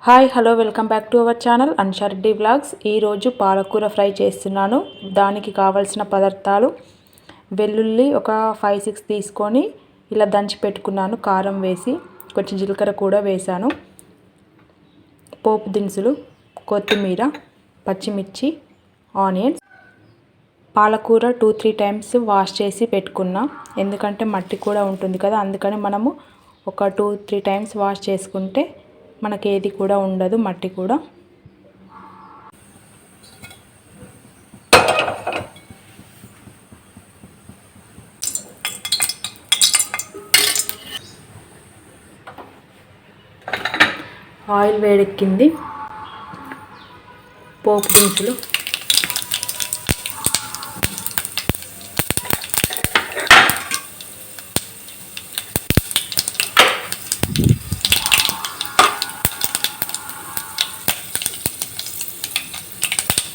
Hi hello welcome back to our channel Ansha Reddy vlogs. ఈరోజు పాలకూర fry చేస్తున్నాను. దానికి కావాల్సిన పదార్థాలు: వెల్లుల్లి ఒక 5-6 తీసుకొని ఇలా దంచి పెట్టుకున్నాను, కారం వేసి కొంచెం జీలకర్ర కూడా వేసాను. పోపు దినుసులు, కొత్తిమీర, పచ్చిమిర్చి, ఆనియన్స్. పాలకూర 2-3 టైమ్స్ వాష్ చేసి పెట్టుకున్నా, ఎందుకంటే మట్టి కూడా ఉంటుంది కదా, అందుకని మనము ఒక 2-3 టైమ్స్ వాష్ చేసుకుంటే మనకి ఏది కూడా ఉండదు, మట్టి కూడా. ఆయిల్ వేడెక్కింది. పోపు దినుసులు,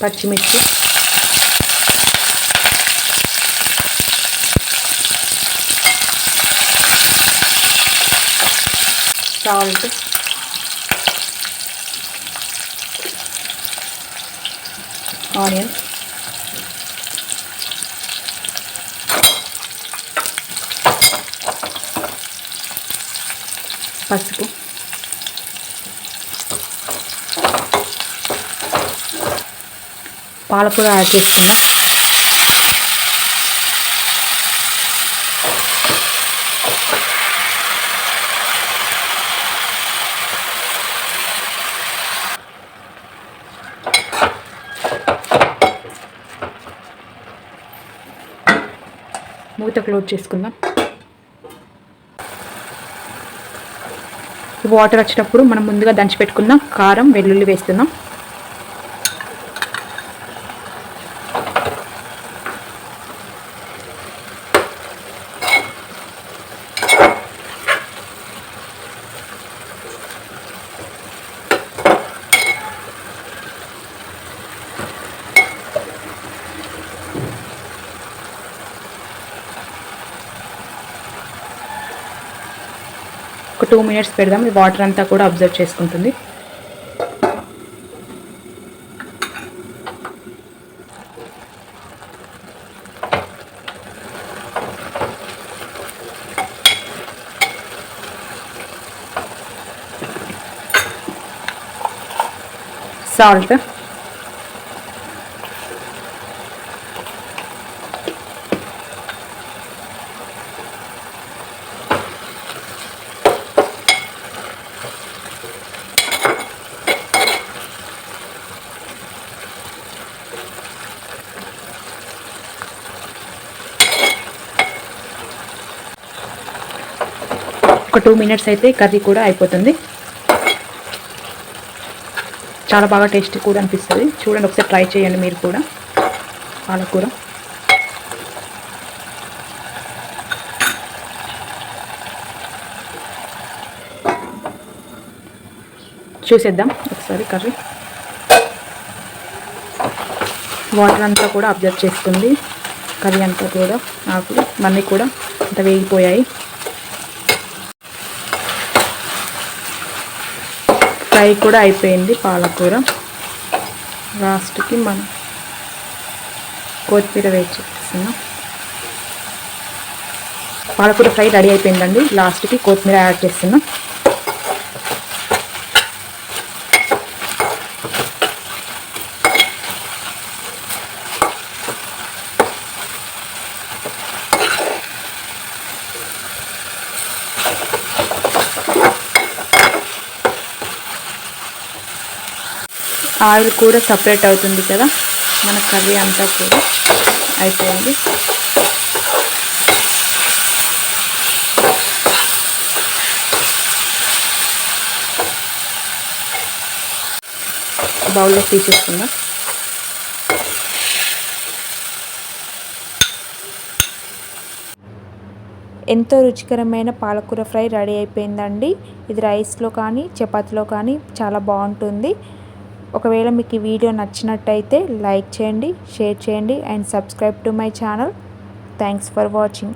పచ్చిమిర్చి, సాల్ట్, ఆనియన్, పసుపు, పాలకూర యాడ్ చేసుకుందాం. మూత క్లోజ్ చేసుకుందాం. వాటర్ వచ్చేటప్పుడు మనం ముందుగా దంచి పెట్టుకున్న కారం, వెల్లుల్లి వేస్తున్నాం. ఒక 2 మినిట్స్ పెడదాం, ఈ వాటర్ అంతా కూడా అబ్జర్వ్ చేసుకుంటుంది. సాల్ట్, ఒక 2 మినిట్స్ అయితే కర్రీ కూడా అయిపోతుంది. చాలా బాగా టేస్టీ కూడా అనిపిస్తుంది. చూడండి, ఒకసారి ట్రై చేయండి మీరు కూడా పాలకూర. చూసేద్దాం ఒకసారి కర్రీ. వాటర్ అంతా కూడా అబ్జర్వ్ చేసుకుంది, కర్రీ అంతా కూడా, ఆకులు అన్నీ కూడా అంత వేగిపోయాయి. ఫ్రై కూడా అయిపోయింది పాలకూర. లాస్ట్కి మనం కొత్తిమీర వేసేస్తున్నాం. పాలకూర ఫ్రై రెడీ అయిపోయిందండి. లాస్ట్కి కొత్తిమీర యాడ్ చేస్తున్నాం. ఆయిల్ కూడా సపరేట్ అవుతుంది కదా, మన కర్రీ అంతా కూడా అయిపోయింది. బౌల్లో తీసేసుకుందాం. ఎంతో రుచికరమైన పాలకూర ఫ్రై రెడీ అయిపోయిందండి. ఇది రైస్లో కానీ చపాతీలో కానీ చాలా బాగుంటుంది. ఒకవేళ మీకు ఈ వీడియో నచ్చినట్టయితే లైక్ చేయండి, షేర్ చేయండి and subscribe to my channel. Thanks for watching.